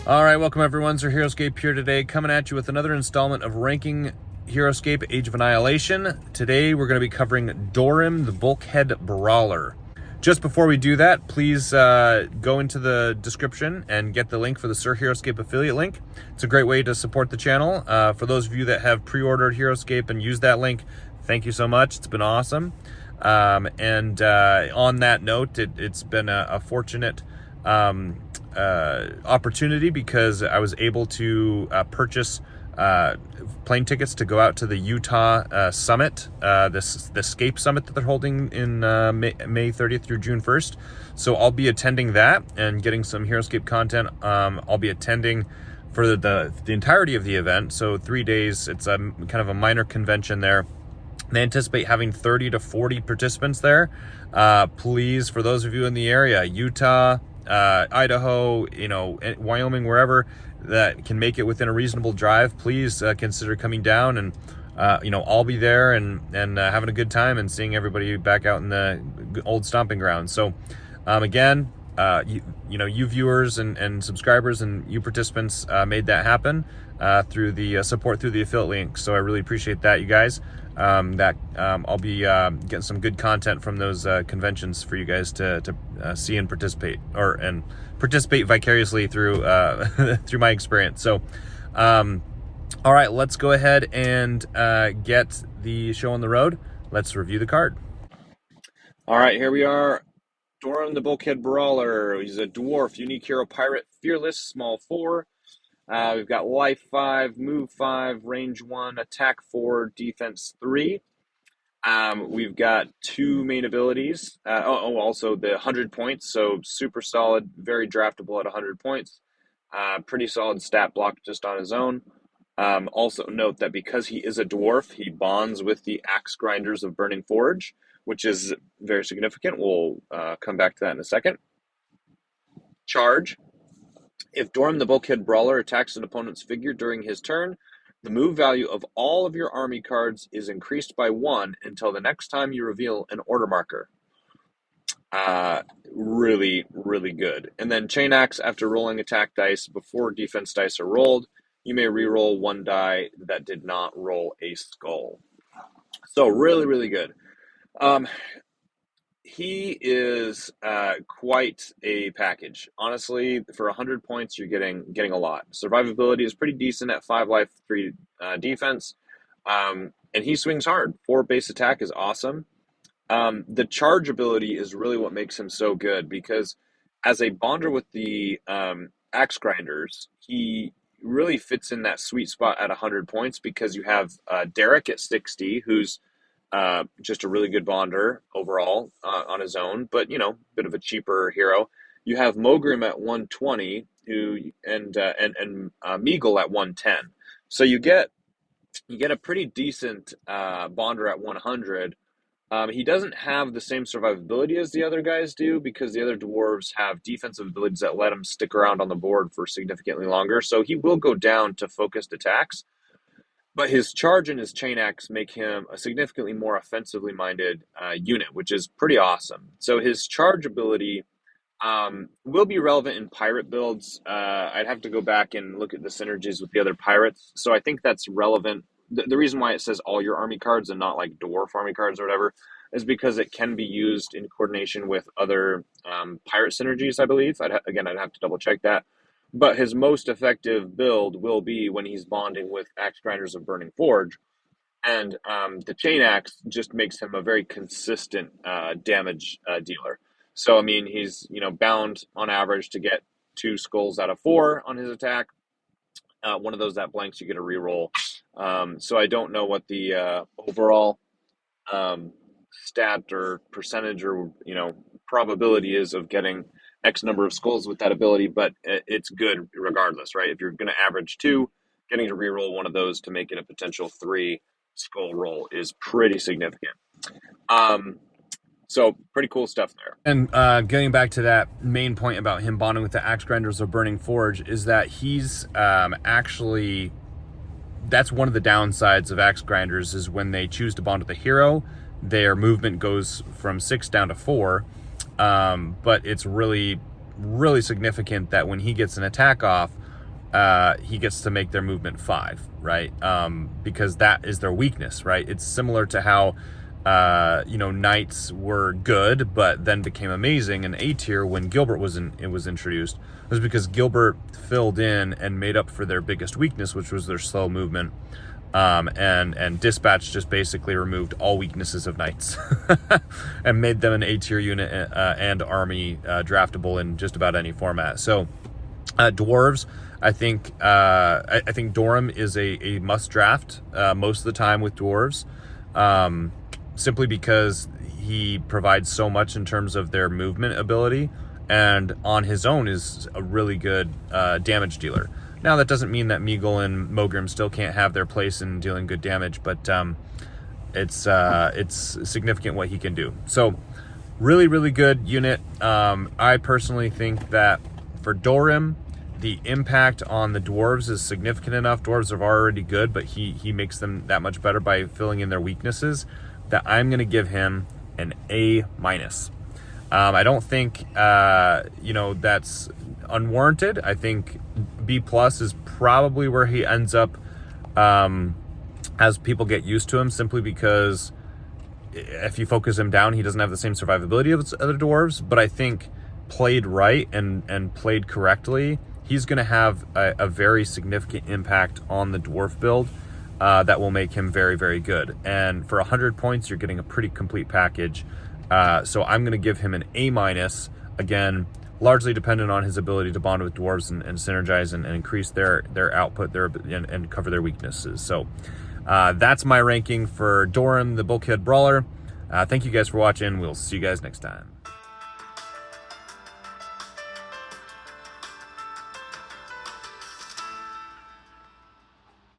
All right, welcome everyone. Sir Heroscape here today, coming at you with another installment of ranking Heroscape Age of Annihilation. Today we're going to be covering Dorim, the Bulkhead Brawler. Just before we do that, please go into the description and get the link for the Sir Heroscape affiliate link. It's a great way to support the channel. For those of you that have pre-ordered Heroscape and used that link, thank you so much. It's been awesome. On that note, it's been a fortunate opportunity because I was able to purchase plane tickets to go out to the Utah summit, this Escape summit that they're holding in May 30th through June 1st. So I'll be attending that and getting some Heroscape content. I'll be attending for the entirety of the event, so 3 days. It's a kind of a minor convention there. They anticipate having 30 to 40 participants there. Please, for those of you in the area, Utah, Idaho, Wyoming, wherever that can make it within a reasonable drive, please consider coming down, and I'll be there and having a good time and seeing everybody back out in the old stomping grounds. So again, you viewers and subscribers and you participants made that happen through the support through the affiliate link. So I really appreciate that, you guys. I'll be getting some good content from those conventions for you guys to see and participate, and participate vicariously through through my experience. So all right, let's go ahead and get the show on the road. Let's review the card. All right, here we are. Dorim, the Bulkhead Brawler. He's a dwarf, unique hero pirate, fearless, small 4. We've got life 5, move 5, range 1, attack 4, defense 3. We've got 2 main abilities. Also the 100 points, so super solid, very draftable at 100 points. Pretty solid stat block just on his own. Also note that because he is a dwarf, he bonds with the axe grinders of Burning Forge, which is very significant. We'll come back to that in a second. Charge. If Dorim the Bulkhead Brawler attacks an opponent's figure during his turn, the move value of all of your army cards is increased by 1 until the next time you reveal an order marker. Really, really good. And then Chain Axe, after rolling attack dice before defense dice are rolled, you may re-roll 1 die that did not roll a skull. So really, really good. He is quite a package. Honestly, for 100 points, you're getting a lot. Survivability is pretty decent at 5 life, 3 defense. And he swings hard. 4 base attack is awesome. The charge ability is really what makes him so good, because as a bonder with the axe grinders, he really fits in that sweet spot at 100 points, because you have Derek at 60, who's just a really good bonder overall on his own, but bit of a cheaper hero. You have Mogrim at 120, and Meagle at 110. So you get a pretty decent bonder at 100. He doesn't have the same survivability as the other guys do, because the other dwarves have defensive abilities that let him stick around on the board for significantly longer. So he will go down to focused attacks. But his charge and his chain axe make him a significantly more offensively minded unit, which is pretty awesome. So his charge ability will be relevant in pirate builds. I'd have to go back and look at the synergies with the other pirates. So I think that's relevant. The reason why it says all your army cards and not like dwarf army cards or whatever is because it can be used in coordination with other pirate synergies, I believe. I'd have to double check that. But his most effective build will be when he's bonding with axe grinders of Burning Forge. And the chain axe just makes him a very consistent damage dealer. So, I mean, he's bound on average to get 2 skulls out of 4 on his attack. One of those that blanks, you get a reroll. So I don't know what the overall stat or percentage or probability is of getting X number of skulls with that ability, but it's good regardless, right? If you're going to average 2, getting to reroll one of those to make it a potential 3 skull roll is pretty significant. So pretty cool stuff there. And getting back to that main point about him bonding with the axe grinders of Burning Forge is that he's actually, that's one of the downsides of axe grinders, is when they choose to bond with a hero, their movement goes from 6 down to 4. But it's really, really significant that when he gets an attack off, he gets to make their movement 5, right? Because that is their weakness, right? It's similar to how knights were good but then became amazing in A tier when Gilbert was introduced. It was because Gilbert filled in and made up for their biggest weakness, which was their slow movement. And Dispatch just basically removed all weaknesses of knights and made them an A tier unit and army draftable in just about any format. So dwarves, I think Dorim is a must draft most of the time with dwarves, simply because he provides so much in terms of their movement ability, and on his own is a really good damage dealer. Now, that doesn't mean that Meagle and Mogrim still can't have their place in dealing good damage, but it's significant what he can do. So, really, really good unit. I personally think that for Dorim, the impact on the dwarves is significant enough. Dwarves are already good, but he makes them that much better by filling in their weaknesses, that I'm going to give him an A-. I don't think that's unwarranted. I think B+ is probably where he ends up as people get used to him, simply because if you focus him down, he doesn't have the same survivability of other dwarves. But I think played right and played correctly, he's going to have a very significant impact on the dwarf build that will make him very, very good. And for 100 points, you're getting a pretty complete package. So I'm going to give him an A-, again, largely dependent on his ability to bond with dwarves and synergize and increase their output, and cover their weaknesses. So that's my ranking for Dorim, the Bulkhead Brawler. Thank you guys for watching. We'll see you guys next time.